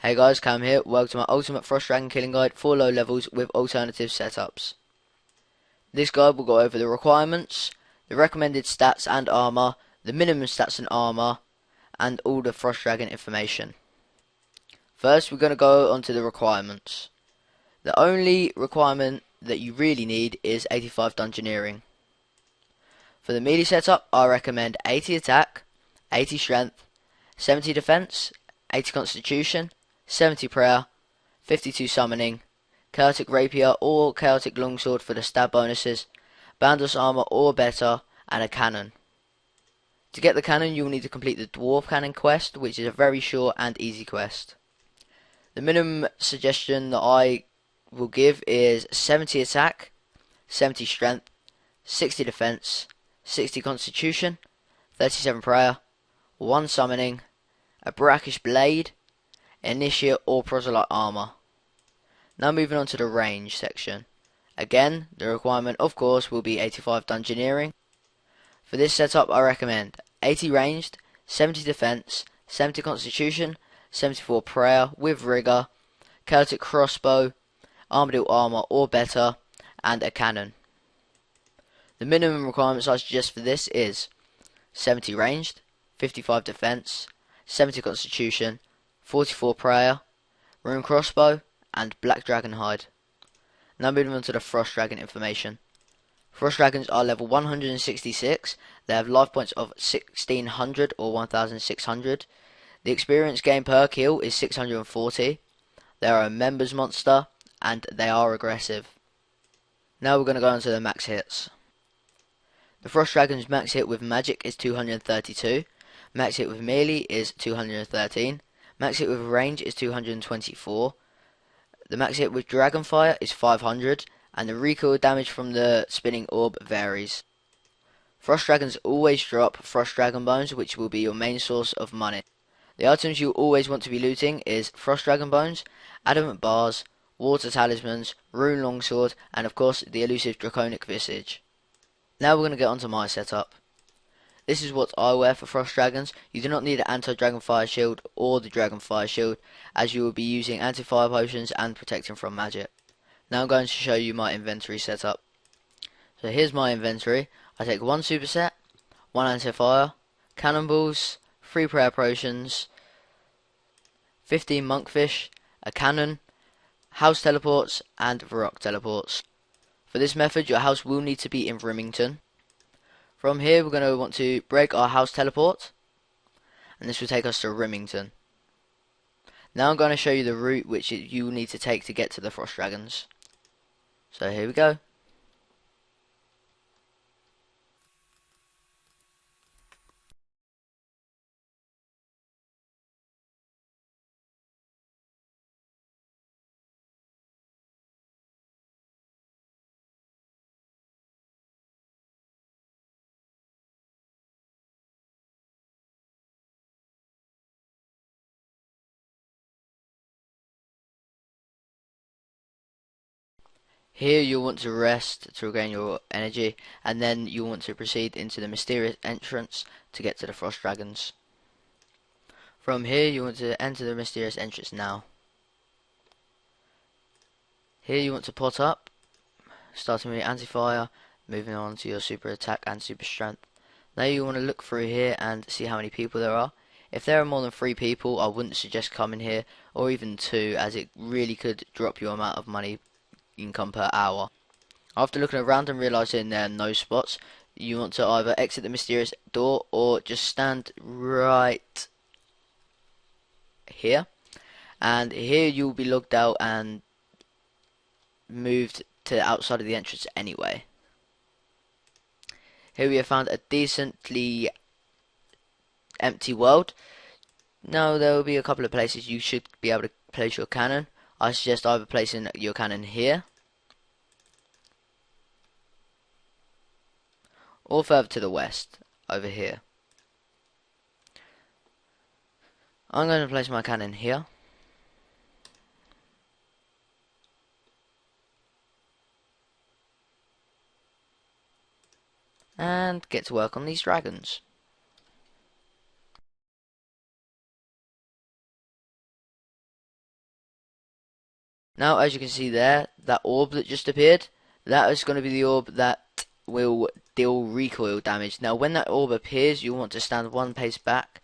Hey guys, Cam here. Welcome to my ultimate Frost Dragon killing guide for low levels with alternative setups. This guide will go over the requirements, the recommended stats and armor, the minimum stats and armor, and all the Frost Dragon information. First, we're going to go on to the requirements. The only requirement that you really need is 85 dungeoneering. For the melee setup, I recommend 80 attack, 80 strength, 70 defense, 80 constitution, 70 prayer, 52 summoning, chaotic rapier or chaotic longsword for the stab bonuses, boundless armor or better, and a cannon. To get the cannon, you will need to complete the dwarf cannon quest, which is a very short and easy quest. The minimum suggestion that I will give is 70 attack, 70 strength, 60 defense, 60 constitution, 37 prayer, 1 summoning, a brackish blade, initiate or proselyte armor. Now moving on to the range section. Again, the requirement of course will be 85 dungeoneering. For this setup I recommend 80 ranged, 70 defense, 70 constitution, 74 prayer with rigor, chaotic crossbow, armadillo armor or better, and a cannon. The minimum requirements I suggest for this is 70 ranged, 55 defense, 70 constitution, 44 prayer, rune crossbow, and black dragon hide. Now moving on to the Frost Dragon information. Frost Dragons are level 166. They have life points of 1600 or 1600. The experience gain per kill is 640. They are a members monster and they are aggressive. Now we're going to go on to the max hits. The Frost Dragon's max hit with magic is 232. Max hit with melee is 213. Max hit with range is 224. The max hit with Dragonfire is 500, and the recoil damage from the spinning orb varies. Frost Dragons always drop Frost Dragon Bones, which will be your main source of money. The items you always want to be looting is Frost Dragon Bones, Adamant Bars, Water Talismans, Rune Longsword, and of course the elusive Draconic Visage. Now we're going to get onto my setup. This is what I wear for Frost Dragons. You do not need an anti-Dragonfire shield or the Dragonfire shield, as you will be using anti-fire potions and protecting from magic. Now I'm going to show you my inventory setup. So here's my inventory. I take 1 superset, 1 anti-fire, cannonballs, 3 prayer potions, 15 monkfish, a cannon, house teleports, and rock teleports. For this method, your house will need to be in Rimington. From here, we're going to want to break our house teleport, and this will take us to Rimington. Now I'm going to show you the route which you will need to take to get to the Frost Dragons. So here we go. Here you'll want to rest to regain your energy, and then you'll want to proceed into the mysterious entrance to get to the Frost Dragons. From here you want to enter the mysterious entrance now. Here you want to pot up, starting with your anti-fire, moving on to your super attack and super strength. Now you want to look through here and see how many people there are. If there are more than 3 people, I wouldn't suggest coming here, or even 2, as it really could drop your amount of money income per hour. After looking around and realizing there are no spots, you want to either exit the mysterious door or just stand right here, and here you'll be logged out and moved to the outside of the entrance anyway. Here we have found a decently empty world. Now there will be a couple of places you should be able to place your cannon. I suggest either placing your cannon here or further to the west, over here. I'm going to place my cannon here. And get to work on these dragons. Now, as you can see there, that orb that just appeared, that is going to be the orb that will deal recoil damage. Now, when that orb appears, you want to stand one pace back,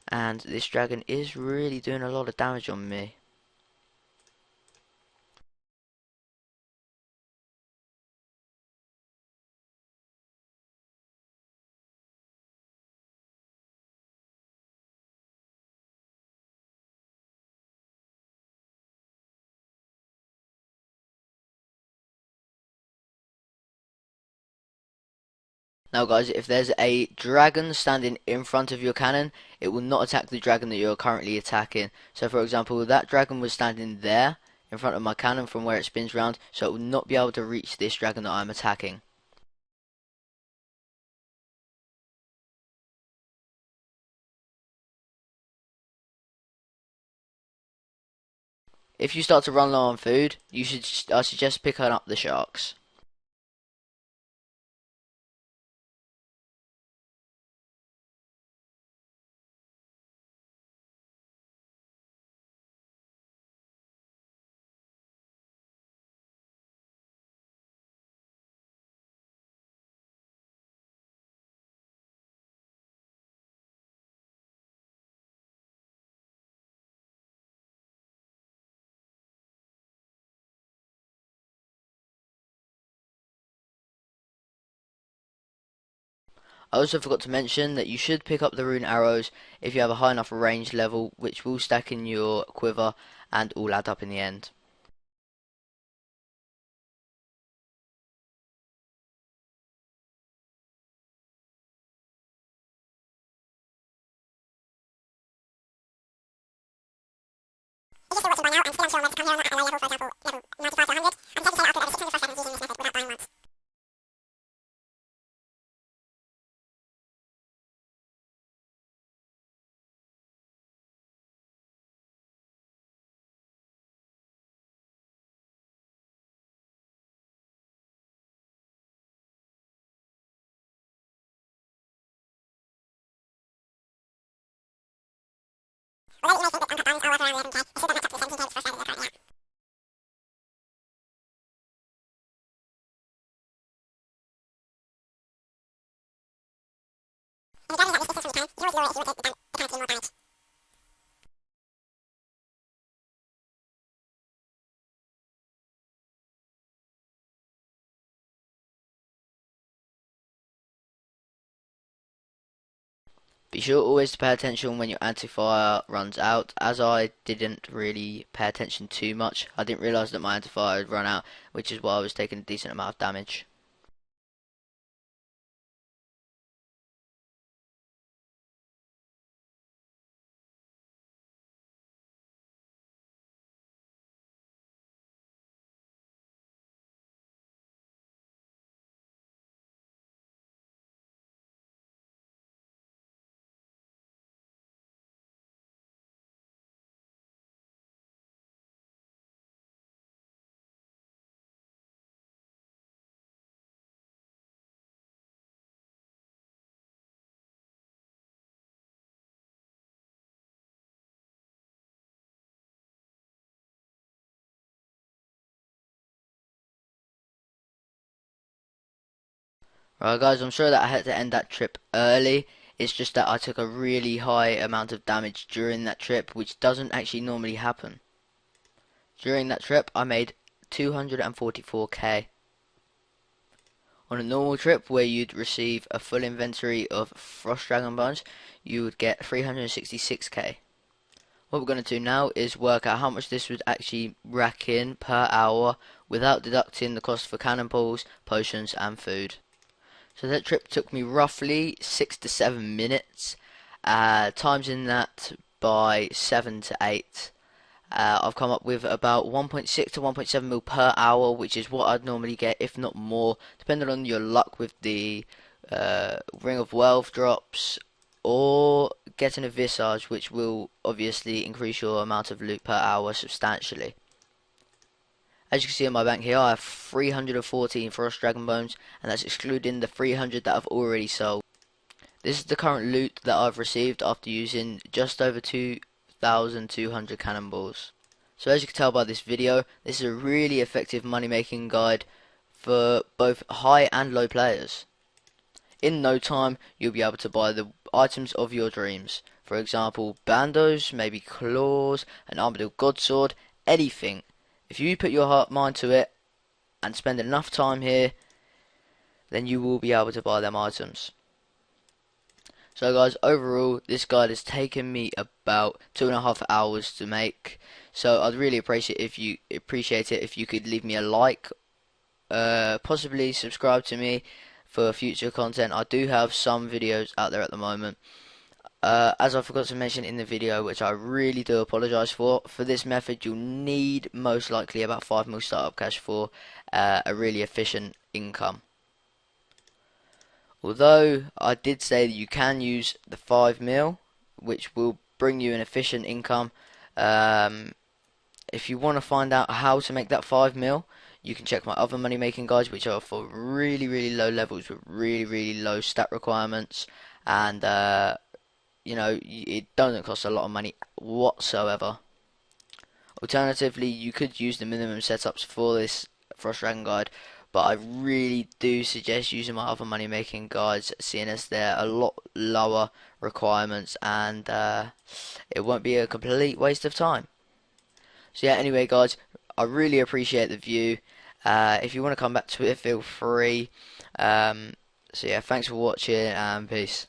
and this dragon is really doing a lot of damage on me. Now guys, if there's a dragon standing in front of your cannon, it will not attack the dragon that you're currently attacking. So for example, that dragon was standing there in front of my cannon from where it spins round, so it will not be able to reach this dragon that I'm attacking. If you start to run low on food, I suggest picking up the sharks. I also forgot to mention that you should pick up the rune arrows if you have a high enough range level, which will stack in your quiver and all add up in the end. If you're still watching by now, I'm still unsure whether to come here or not at a low level, for example, level 95 to 100. I can take you straight up to level 624 7 using this method without dying once. Although you may think that uncut diamonds are worth around 11k, it's still not up to the 17k which first dragon is currently at. If your dragon is at this distance from your cannon, you can always lower it if you want the cannon to do more damage. Be sure always to pay attention when your anti-fire runs out. As I didn't really pay attention too much, I didn't realise that my anti-fire had run out, which is why I was taking a decent amount of damage. Right guys, I'm sorry that I had to end that trip early. It's just that I took a really high amount of damage during that trip, which doesn't actually normally happen. During that trip, I made 244k. On a normal trip where you'd receive a full inventory of Frost Dragon Bones, you would get 366k. What we're going to do now is work out how much this would actually rack in per hour without deducting the cost for cannonballs, potions and food. So that trip took me roughly 6 to 7 minutes, times in that by 7 to 8. I've come up with about 1.6 to 1.7 mil per hour, which is what I'd normally get, if not more, depending on your luck with the Ring of Wealth drops, or getting a Visage, which will obviously increase your amount of loot per hour substantially. As you can see in my bank here, I have 314 Frost Dragon Bones, and that's excluding the 300 that I've already sold. This is the current loot that I've received after using just over 2,200 cannonballs. So as you can tell by this video, this is a really effective money making guide for both high and low players. In no time you'll be able to buy the items of your dreams. For example, bandos, maybe claws, an Armadillo Godsword, anything. If you put your heart mind to it and spend enough time here, then you will be able to buy them items. So guys, overall this guide has taken me about 2.5 hours to make. So I'd really appreciate it if you could leave me a like, possibly subscribe to me for future content. I do have some videos out there at the moment. As I forgot to mention in the video, which I really do apologise for this method you'll need most likely about 5 mil startup cash for a really efficient income. Although I did say that you can use the 5 mil, which will bring you an efficient income. If you want to find out how to make that 5 mil, you can check my other money making guides, which are for really low levels with really low stat requirements, and you know, it doesn't cost a lot of money whatsoever. Alternatively, you could use the minimum setups for this Frost Dragon guide, but I really do suggest using my other money making guides, seeing as they're a lot lower requirements and it won't be a complete waste of time. So yeah, anyway guys, I really appreciate the view. If you want to come back to it, feel free. So yeah, thanks for watching and peace.